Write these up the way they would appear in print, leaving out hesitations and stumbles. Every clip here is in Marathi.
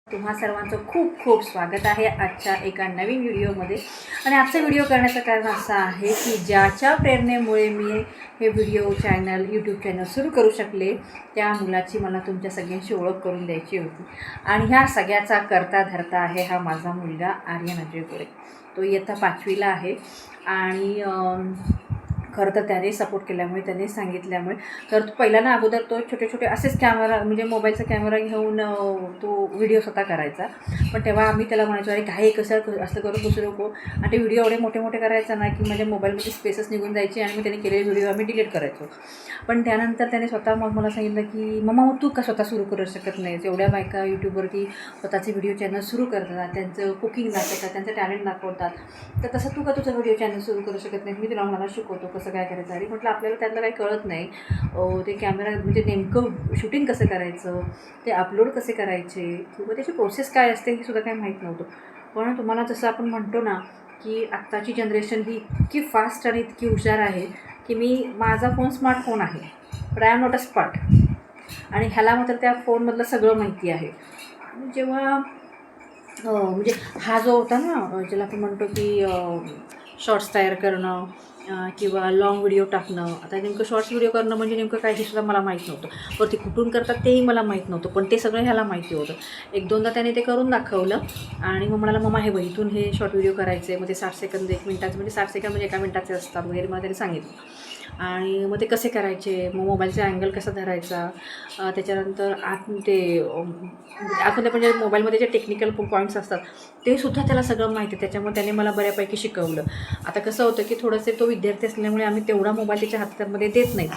तुम्हा सर्वांचं खूप खूप स्वागत आहे आजच्या एका नवीन व्हिडिओमध्ये. आणि आजचा व्हिडिओ करण्याचं कारण असं आहे की ज्याच्या प्रेरणेमुळे मी हे व्हिडिओ चॅनल यूट्यूब चॅनल सुरू करू शकले त्या मुलाची मला तुमच्या सगळ्यांशी ओळख करून द्यायची होती. आणि ह्या सगळ्याचा करता धरता आहे हा माझा मुलगा आर्यन अजय गोरे. तो इयत्ता 5वीला आहे. आणि खरं तर त्याने सपोर्ट केल्यामुळे, त्याने सांगितल्यामुळे, तर पहिल्यांदा अगोदर तो छोटे छोटे असेच कॅमेरा म्हणजे मोबाईलचा कॅमेरा घेऊन तो व्हिडिओ स्वतः करायचा. पण तेव्हा आम्ही त्याला म्हणायचो अरे काही कसं असं करून बसू नको. आणि ते व्हिडिओ एवढे मोठे मोठे करायचा ना की माझ्या मोबाईलमध्ये स्पेसच निघून जायची आणि मी त्याने केलेले व्हिडिओ आम्ही डिलीट करायचो. पण त्यानंतर त्याने स्वतः मग मला सांगितलं की मम्मा मग तू का स्वतः सुरू करू शकत नाहीस? एवढ्या बायका यूट्यूबवरती स्वतःचे व्हिडिओ चॅनल सुरू करतात, त्यांचं कुकिंग दाखवतात, त्यांचं टॅलेंट दाखवतात, तर तसं तू का तुझं व्हिडिओ चॅनल सुरू करू शकत नाही? मी तुला मला शिकवतो कसं काय करायचं. आणि म्हटलं आपल्याला त्यातलं काही कळत नाही, ते कॅमेरा म्हणजे नेमकं शूटिंग कसं करायचं, ते अपलोड कसे करायचे किंवा त्याची प्रोसेस काय असते हे सुद्धा काही माहीत नव्हतं. पण तुम्हाला जसं आपण म्हणतो ना की आत्ताची जनरेशन ही इतकी फास्ट आणि इतकी हुशार आहे की माझा फोन स्मार्टफोन आहे but I am not a smart. आणि ह्याला मात्र त्या फोनमधलं सगळं माहिती आहे. आणि जेव्हा म्हणजे हा जो होता ना ज्याला आपण म्हणतो की शॉर्ट्स तयार करणं किंवा लाँग व्हिडिओ टाकणं. आता नेमकं शॉर्ट्स व्हिडिओ करणं म्हणजे नेमकं काय हे सुद्धा मला माहीत नव्हतं. वर ते कुठून करतात तेही मला माहीत नव्हतं, पण ते सगळं ह्याला माहिती होतं. एक दोनदा त्याने ते करून दाखवलं आणि मग म्हणाला मम्मा हे बघ इथून हे शॉर्ट व्हिडिओ करायचे, मग ते 60 सेकंद 1 मिनिटाचे म्हणजे 60 सेकंद म्हणजे 1 मिनिटाचे असतात वगैरे मला त्याने सांगितलं. आणि मग ते कसे करायचे, मग मोबाईलचा अँगल कसा धरायचा, त्याच्यानंतर आतमध्ये म्हणजे मोबाईलमध्ये जे टेक्निकल पॉईंट्स असतात ते सुद्धा त्याला सगळं माहिती आहे. त्याच्यामुळे त्याने मला बऱ्यापैकी शिकवलं. आता कसं होतं की थोडंसे तो विद्यार्थी असल्यामुळे आम्ही तेवढा मोबाईल त्याच्या हातामध्ये देत नाही.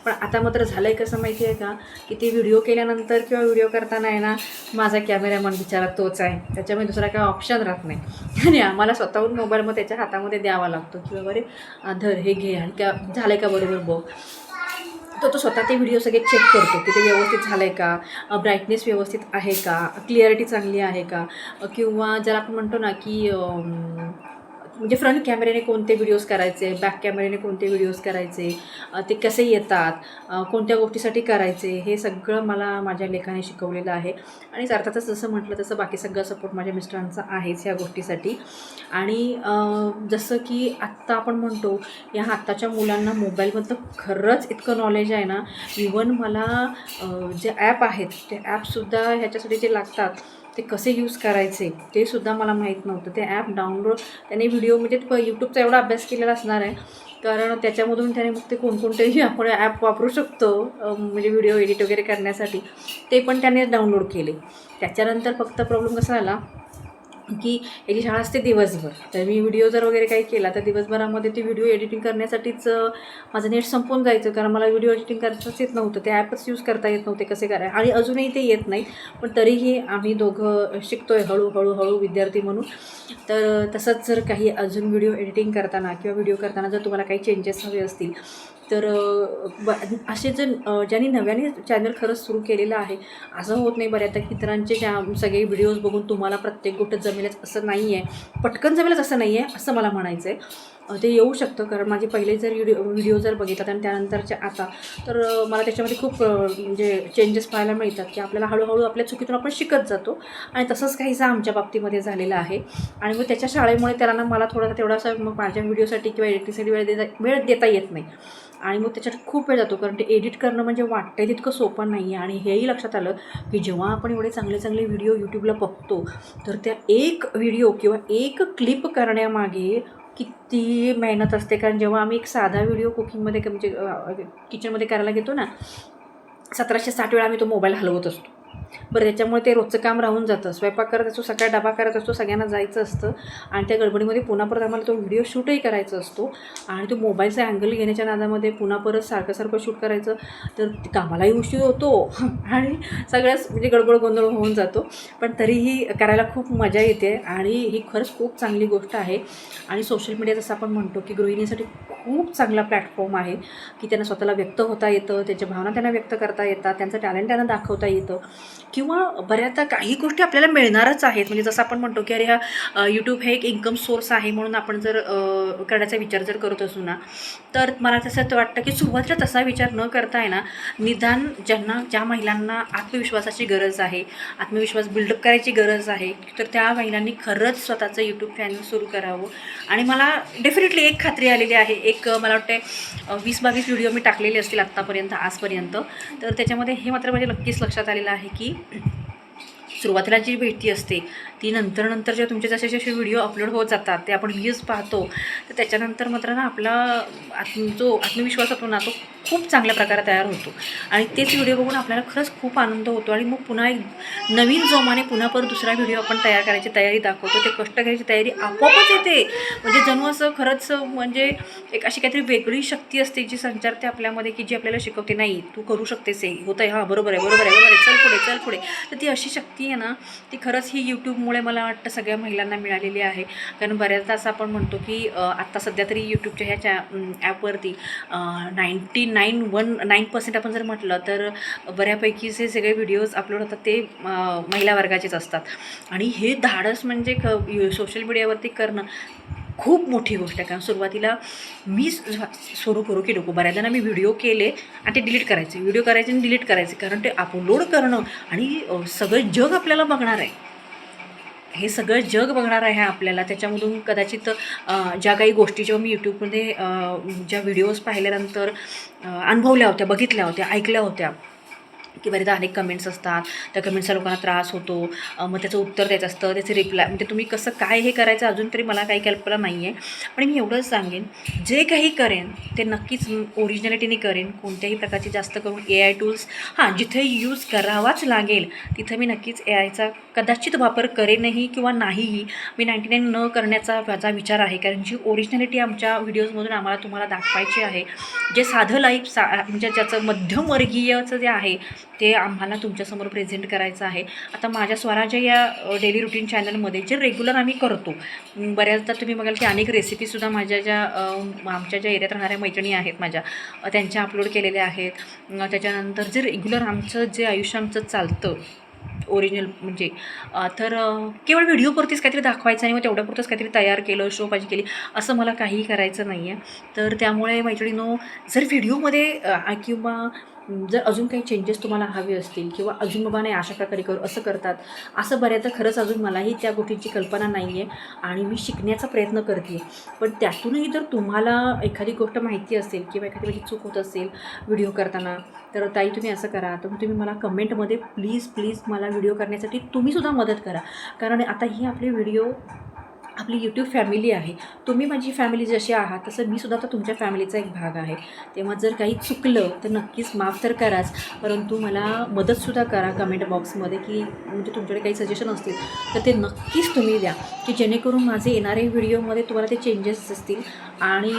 पण आता मात्र झालं आहे कसं माहिती आहे का की ते व्हिडिओ केल्यानंतर किंवा व्हिडिओ करताना आहे ना माझा कॅमेरामन बिचारा तोच आहे, त्याच्यामुळे दुसरा काही ऑप्शन राहत नाही. आणि आम्हाला स्वतःहून मोबाईल मग त्याच्या हातामध्ये द्यावा लागतो किंवा बरे धर हे घे आणि क्या झालं आहे का बरोबर बघ. तो स्वतः ते व्हिडिओ सगळे चेक करतो की ते व्यवस्थित झालं आहे का, ब्राईटनेस व्यवस्थित आहे का, क्लिअरिटी चांगली आहे का, किंवा ज्याला आपण म्हणतो ना की म्हणजे फ्रंट कॅमेऱ्याने कोणते व्हिडिओज करायचे, बॅक कॅमेऱ्याने कोणते व्हिडिओज करायचे, ते कसे येतात, कोणत्या गोष्टीसाठी करायचे, हे सगळं मला माझ्या लेखाने शिकवलेलं आहे. आणि अर्थातच जसं म्हटलं तसं बाकी सगळं सपोर्ट माझ्या मिस्टरांचा आहेच ह्या गोष्टीसाठी. आणि जसं की आत्ता आपण म्हणतो या आत्ताच्या मुलांना मोबाईलमधलं खरंच इतकं नॉलेज आहे ना. इवन मला जे ॲप आहेत ते ॲपसुद्धा ह्याच्यासाठी जे लागतात ते कसे यूज करायचे ते सुद्धा मला माहीत नव्हतं. ते ॲप डाउनलोड त्याने व्हिडिओ म्हणजे यूट्यूबचा एवढा अभ्यास केलेला असणार आहे, कारण त्याच्यामधून त्याने मग ते कोणकोणतेही आपण ॲप वापरू शकतो म्हणजे व्हिडिओ एडिट वगैरे करण्यासाठी ते पण त्याने डाउनलोड केले. त्याच्यानंतर फक्त प्रॉब्लेम कसा झाला की याची शाळा असते दिवसभर, तर मी व्हिडिओ जर वगैरे काही केला तर दिवसभरामध्ये ते व्हिडिओ एडिटिंग करण्यासाठीच माझं नेट संपून जायचं, कारण मला व्हिडिओ एडिटिंग करताच येत नव्हतं, ते ॲपच यूज करता येत नव्हते कसे करायचे. आणि अजूनही ते येत नाही, पण तरीही आम्ही दोघं शिकतो आहे हळूहळू विद्यार्थी म्हणून. तर तसंच जर काही अजून व्हिडिओ एडिटिंग करताना किंवा व्हिडिओ करताना जर तुम्हाला काही चेंजेस हवे असतील तर असे जर ज्यांनी नव्याने चॅनल खरंच सुरू केलेलं आहे, असं होत नाही बऱ्याच इतरांचे सगळे व्हिडिओज बघून तुम्हाला प्रत्येक गोष्ट जमेलच असं नाही आहे, पटकन जमेलच असं नाही आहे असं मला म्हणायचं आहे. ते येऊ शकतं, कारण माझे पहिले जर व्हिडिओ जर बघितलात आणि त्यानंतरच्या आता तर मला त्याच्यामध्ये खूप म्हणजे चेंजेस पाहायला मिळतात की आपल्याला हळूहळू आपल्या चुकीतून आपण शिकत जातो. आणि तसंच काहीसं आमच्या बाबतीमध्ये झालेलं आहे. आणि मग त्याच्या शाळेमुळे त्याला मला तेवढासा मग माझ्या व्हिडिओसाठी किंवा एडिटिंगसाठी वेळ देता येत नाही. आणि मग त्याच्यात खूप वेळ जातो, कारण ते एडिट करणं म्हणजे वाटतं तितकं सोपं नाही आहे. आणि हेही लक्षात आलं की जेव्हा आपण एवढे चांगले चांगले व्हिडिओ यूट्यूबला बघतो तर त्या एक व्हिडिओ किंवा एक क्लिप करण्यामागे किती मेहनत असते. कारण जेव्हा आम्ही एक साधा व्हिडिओ कुकिंगमध्ये म्हणजे किचनमध्ये करायला घेतो ना 1760 वेळा आम्ही तो मोबाईल हलवत असतो. बरं त्याच्यामुळे ते रोजचं काम राहून जातं. स्वयंपाक करत असतो, सकाळी डबा करत असतो, सगळ्यांना जायचं असतं आणि त्या गडबडीमध्ये पुन्हा परत आम्हाला तो व्हिडिओ शूटही करायचा असतो. आणि तो मोबाईलचा अँगल घेण्याच्या नादामध्ये पुन्हा परत सारखं शूट करायचं, तर कामालाही उशीर होतो आणि सगळ्याच म्हणजे गडबड गोंधळ होऊन जातो. पण तरीही करायला खूप मजा येते आणि ही खरंच खूप चांगली गोष्ट आहे. आणि सोशल मीडिया जसं आपण म्हणतो की गृहिणीसाठी खूप चांगला प्लॅटफॉर्म आहे की त्यांना स्वतःला व्यक्त होता येतं, त्यांच्या भावना त्यांना व्यक्त करता येतात, त्यांचं टॅलेंट त्यांना दाखवता येतं. किंवा बऱ्याचदा काही गोष्टी आपल्याला मिळणारच आहेत. म्हणजे जसं आपण म्हणतो की अरे हा यूट्यूब हे एक इन्कम सोर्स आहे म्हणून आपण जर करण्याचा विचार जर करत असू ना, तर मला तसं वाटतं की सुरुवातीला तसा विचार न करता आहे ना, निदान ज्या महिलांना आत्मविश्वासाची गरज आहे, आत्मविश्वास बिल्डअप करायची गरज आहे, तर त्या महिलांनी खरंच स्वतःचं यूट्यूब चॅनल सुरू करावं. आणि मला डेफिनेटली एक खात्री आलेली आहे, मला वाटते 20-22 व्हिडिओ मी टाकलेले असतील आत्तापर्यंत आजपर्यंत. तर त्याच्यामध्ये हे मात्र माझ्या नक्कीच लक्षात आलेलं आहे की सुरुवातीला जी भेटती असते ती नंतर जेव्हा तुमचे जसे जसे व्हिडिओ अपलोड होत जातात, ते आपण व्ह्यूज पाहतो, तर त्याच्यानंतर मात्र ना आपला जो आत्मविश्वास होतो ना, तो खूप चांगल्या प्रकारे तयार होतो. आणि तेच व्हिडिओ बघून आपल्याला खरंच खूप आनंद होतो. आणि मग पुन्हा एक नवीन जोमाने पुन्हा परत दुसरा व्हिडिओ आपण तयार करायची तयारी दाखवतो. ते कष्ट घ्यायची तयारी आपोआपच येते. म्हणजे जणू असं खरंच म्हणजे एक अशी काहीतरी वेगळी शक्ती असते जी संचारते आपल्यामध्ये, की जी आपल्याला शिकवते, नाही तू करू शकतेस, हे होतं आहे, हां बरोबर आहे, चल पुढे. तर ती अशी शक्ती आहे ना, ती खरंच ही यूट्यूबमुळे मला वाटतं सगळ्या महिलांना मिळालेली आहे. कारण बऱ्याचदा असं आपण म्हणतो की आत्ता सध्या तरी यूट्यूबच्या ह्याच्या ॲपवरती 99% आपण जर म्हटलं तर बऱ्यापैकी जे सगळे व्हिडिओज अपलोड होतात ते महिला वर्गाचेच असतात. आणि हे धाडस म्हणजे सोशल मीडियावरती करणं खूप मोठी गोष्ट आहे. कारण सुरुवातीला मी सुरू करू की नको, बऱ्याचदा मी व्हिडिओ केले आणि ते डिलीट करायचे, व्हिडिओ करायचे आणि डिलीट करायचे. कारण ते अपलोड करणं आणि सगळं जग आपल्याला बघणार आहे, हे सगळं जग बघणार आहे आपल्याला. त्याच्यामधून कदाचित ज्या काही गोष्टी जेव्हा मी यूट्यूबमध्ये ज्या व्हिडिओज पाहिल्यानंतर अनुभवल्या होत्या, बघितल्या होत्या, ऐकल्या होत्या, की बरेचदा अनेक कमेंट्स असतात, त्या कमेंट्सचा लोकांना त्रास होतो, मग त्याचं उत्तर द्यायचं असतं, त्याचे रिप्लाय, म्हणजे तुम्ही कसं काय हे करायचं अजून तरी मला काही कल्पना नाही आहे. पण मी एवढंच सांगेन, जे काही करेन ते नक्कीच ओरिजिनॅलिटीने करेन. कोणत्याही प्रकारचे जास्त करून AI टूल्स जिथे यूज करावाच लागेल तिथं मी नक्कीच AIचा कदाचित वापर करेनही किंवा नाहीही. मी 99 न करण्याचा माझा विचार आहे. कारण जी ओरिजिनॅलिटी आमच्या व्हिडिओजमधून आम्हाला तुम्हाला दाखवायची आहे, जे साधं लाईफ म्हणजे ज्याचं मध्यमवर्गीयचं जे आहे ते आम्हाला तुमच्यासमोर प्रेझेंट करायचं आहे. आता माझ्या स्वराज्य या डेली रुटीन चॅनलमध्ये जे रेग्युलर आम्ही करतो, बऱ्याचदा तुम्ही बघाल की अनेक रेसिपीसुद्धा माझ्या आमच्या ज्या एरियात राहणाऱ्या मैत्रिणी आहेत माझ्या, त्यांच्या अपलोड केलेल्या आहेत. त्याच्यानंतर जे रेग्युलर आमचं जे आयुष्य आमचं चालतं ओरिजिनल म्हणजे तर केवळ व्हिडिओपुरतीच काहीतरी दाखवायचं आणि मग तेवढ्यापुरतंच काहीतरी तयार केलं, शोबाजी केली, असं मला काहीही करायचं नाही आहे. तर त्यामुळे मैत्रिणींनो, जर व्हिडिओमध्ये किंवा जर अजून काही चेंजेस तुम्हाला हवे असतील किंवा अजून बाबा नाही अशा प्रकारे करू, असं करतात, असं बऱ्याचदा खरंच अजून मलाही त्या गोष्टींची कल्पना नाही आहे आणि मी शिकण्याचा प्रयत्न करते आहे. पण त्यातूनही जर तुम्हाला एखादी गोष्ट माहिती असेल किंवा एखादी माझी चूक होत असेल व्हिडिओ करताना, तर ताई तुम्ही असं करा, तर तुम्ही मला कमेंटमध्ये प्लीज मला व्हिडिओ करण्यासाठी तुम्हीसुद्धा मदत करा. कारण आता ही आपली यूट्यूब फॅमिली आहे. तुम्ही माझी फॅमिली जशी आहात तसं मी सुद्धा आता तुमच्या फॅमिलीचा एक भाग आहे. तेव्हा जर काही चुकलं तर नक्कीच माफ तर कराच, परंतु मला मदतसुद्धा करा कमेंट बॉक्समध्ये, की म्हणजे तुमच्याकडे काही सजेशन असतील तर ते नक्कीच तुम्ही द्या, की जेणेकरून माझे येणारे व्हिडिओमध्ये तुम्हाला ते चेंजेस असतील आणि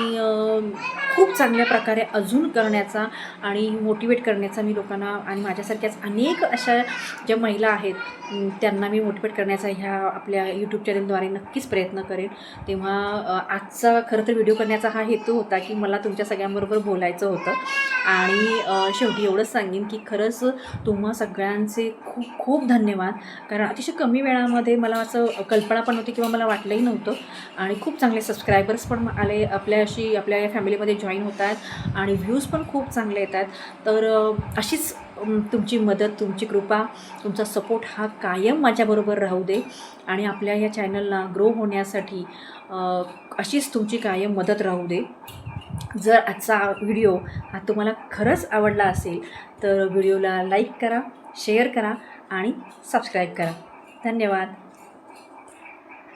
खूप चांगल्या प्रकारे अजून करण्याचा आणि मोटिवेट करण्याचा मी लोकांना आणि माझ्यासारख्याच अनेक अशा ज्या महिला आहेत त्यांना मी मोटिवेट करण्याचा ह्या आपल्या यूट्यूब चॅनलद्वारे नक्कीच प्रयत्न करेन. तेव्हा आजचा खरं तर व्हिडिओ करण्याचा हा हेतू होता की मला तुमच्या सगळ्यांबरोबर बोलायचं होतं. आणि शेवटी एवढंच सांगेन की खरंच तुम्हा सगळ्यांचे खूप खूप धन्यवाद. कारण अतिशय कमी वेळामध्ये मला असं कल्पना पण नव्हती किंवा मला वाटलंही नव्हतं आणि खूप चांगले सबस्क्रायबर्स पण आले, आपल्या या फॅमिलीमध्ये जॉईन होत आहेत आणि व्ह्यूज पण खूप चांगले येत आहेत. तर अशीच तुमची मदत, तुमची कृपा, तुमचा सपोर्ट हा कायम माझ्याबरोबर राहू दे आणि आपल्या या चॅनलला ग्रो होण्यासाठी अशीच तुमची कायम मदत राहू दे. जर आजचा व्हिडिओ हा तुम्हाला खरंच आवडला असेल तर व्हिडिओला लाईक करा, शेअर करा आणि सबस्क्राईब करा. धन्यवाद.